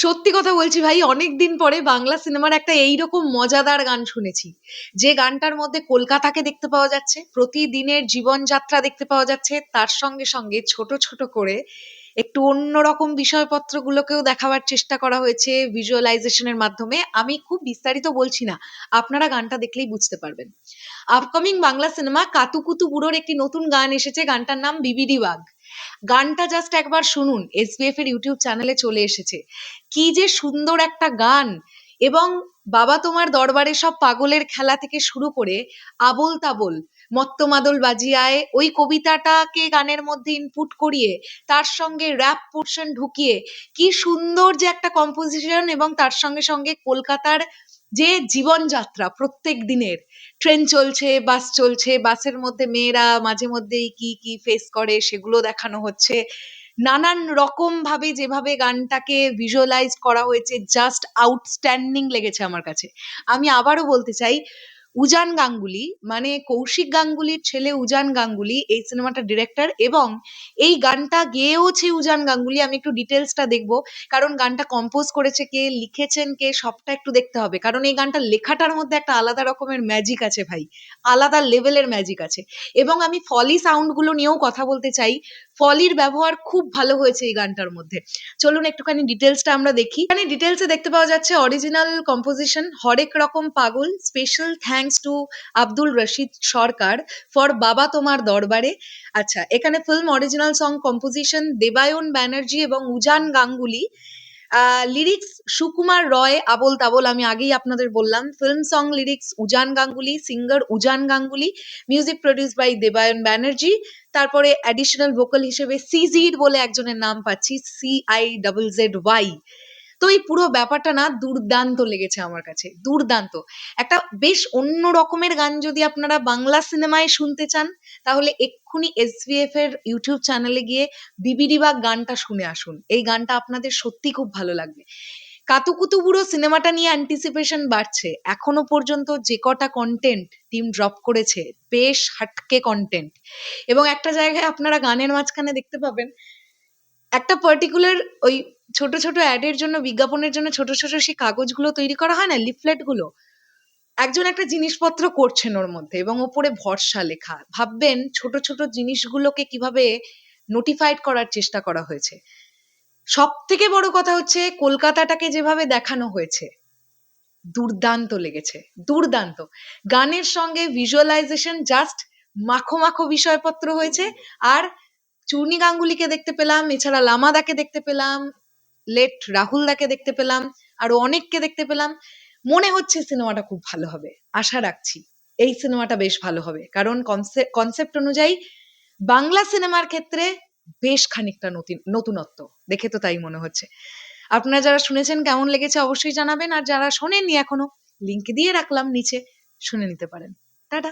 সত্যি কথা বলছি ভাই, অনেকদিন পরে বাংলা সিনেমার একটা এইরকম মজাদার গান শুনেছি, যে গানটার মধ্যে কলকাতাকে দেখতে পাওয়া যাচ্ছে, প্রতিদিনের জীবনযাত্রা দেখতে পাওয়া যাচ্ছে, তার সঙ্গে সঙ্গে ছোট ছোট করে একটু অন্যরকম বিষয়পত্রগুলোকেও দেখাবার চেষ্টা করা হয়েছে ভিজুয়ালাইজেশনের মাধ্যমে। আমি খুব বিস্তারিত বলছি না, আপনারা গানটা দেখলেই বুঝতে পারবেন। আপকামিং বাংলা সিনেমা কাতুকুতু বুড়োর একটি নতুন গান এসেছে, গানটার নাম বিবিডি বাগ। গানটা জাস্ট একবার শুনুন, এসবিএফ এর ইউটিউব চ্যানেলে চলে এসেছে। কি যে সুন্দর একটা গান! এবং বাবা তোমার দরবারে সব পাগলের খেলা থেকে শুরু করে আবোল তাবোল মত্ত মাদল বাজিয়ায় ওই কবিতাটাকে গানের মধ্যে ইনপুট করিয়ে তার সঙ্গে র‍্যাপ পোর্শন ঢুকিয়ে কি সুন্দর যে একটা কম্পোজিশন, এবং তার সঙ্গে সঙ্গে কলকাতার যে জীবনযাত্রা প্রত্যেক দিনের, ট্রেন চলছে, বাস চলছে, বাসের মধ্যে মেয়েরা মাঝে মধ্যেই কি কি ফেস করে সেগুলো দেখানো হচ্ছে। নানান রকম ভাবে যেভাবে গানটাকে ভিজুয়ালাইজ করা হয়েছে, জাস্ট আউটস্ট্যান্ডিং লেগেছে আমার কাছে। আমি আবারও বলতে চাই, উজান গাঙ্গুলি, মানে কৌশিক গাঙ্গুলির ছেলে উজান গাঙ্গুলি এই সিনেমাটার ডিরেক্টর, এবং এই গানটা গেয়েওছে উজান গাঙ্গুলি। আমি একটু ডিটেলসটা দেখবো, কারণ গানটা কম্পোজ করেছে কে, লিখেছেন কে, সবটা একটু দেখতে হবে, কারণ এই গানটা লেখাটার মধ্যে একটা আলাদা রকমের ম্যাজিক আছে ভাই, আলাদা লেভেলের ম্যাজিক আছে। এবং আমি ফলি সাউন্ড গুলো নিয়েও কথা বলতে চাই। ফলির ব্যবহার খুব ভালো হয়েছে এই গানটার মধ্যে। চলুন একটুখানি ডিটেলসটা আমরা দেখি। এখানে ডিটেলসে দেখতে পাওয়া যাচ্ছে অরিজিনাল কম্পোজিশন হরেক রকম পাগল, special thanks to Abdul Rashid Sarkar for Baba Tomar Dorbare. আচ্ছা, এখানে film original song composition Debayan Banerjee এবং উজান গাঙ্গুলি। লিরিক্স সুকুমার রয়, আবোল তাবোল আমি আগেই আপনাদের বললাম। Film song lyrics Ujan Ganguly, singer Ujan Ganguly, music produce by Debayan Banerjee. তারপরে অ্যাডিশনাল ভোকাল হিসেবে সিজিড বলে একজনের নাম পাচ্ছি, CIZZY। তো এই পুরো ব্যাপারটা না দুর্দান্ত লেগেছে আমার কাছে, দুর্দান্ত। একটা বেশ অন্য রকমের গান যদি আপনারা বাংলা সিনেমায় শুনতে চান, তাহলে এক্ষুনি এসভিএফ এর ইউটিউব চ্যানেলে গিয়ে বিবিডি বাগ গানটা শুনে আসুন। এই গানটা আপনাদের সত্যি খুব ভালো লাগবে। কাতুকুতু বুড়ো সিনেমাটা নিয়ে অ্যান্টিসিপেশন বাড়ছে। এখনো পর্যন্ত যে কটা কন্টেন্ট টিম ড্রপ করেছে, বেশ হাটকে কন্টেন্ট। এবং একটা জায়গায় আপনারা গানের মাঝখানে দেখতে পাবেন, একটা পার্টিকুলার ওই ছোট ছোট অ্যাডের জন্য, বিজ্ঞাপনের জন্য ছোট ছোট সেই কাগজগুলো তৈরি করা হয় না, লিফলেট গুলো, একজন একটা জিনিসপত্র করছেন ওর মধ্যে, এবং ওপরে ভরসা লেখা। ভাববেন ছোট ছোট জিনিসগুলোকে কিভাবে নোটিফাইড করার চেষ্টা করা হয়েছে। সব থেকে বড় কথা হচ্ছে কলকাতাটাকে যেভাবে দেখানো হয়েছে, দুর্দান্ত লেগেছে, দুর্দান্ত। গানের সঙ্গে ভিজুয়ালাইজেশন জাস্ট মাখো মাখো বিষয়পত্র হয়েছে। আর চূর্ণী গাঙ্গুলিকে দেখতে পেলাম, এছাড়া লামাদাকে দেখতে পেলাম, লেট রাহুল দাকে দেখতে পেলাম, আরো অনেককে দেখতে পেলাম। মনে হচ্ছে সিনেমাটা খুব ভালো হবে, আশা রাখছি এই সিনেমাটা বেশ ভালো হবে, কারণ কনসেপ্ট অনুযায়ী বাংলা সিনেমার ক্ষেত্রে বেশ খানিকটা নতুনত্ব দেখে তো তাই মনে হচ্ছে। আপনারা যারা শুনেছেন কেমন লেগেছে অবশ্যই জানাবেন, আর যারা শোনেননি এখনো, লিংক দিয়ে রাখলাম নিচে, শুনে নিতে পারেন। টাটা।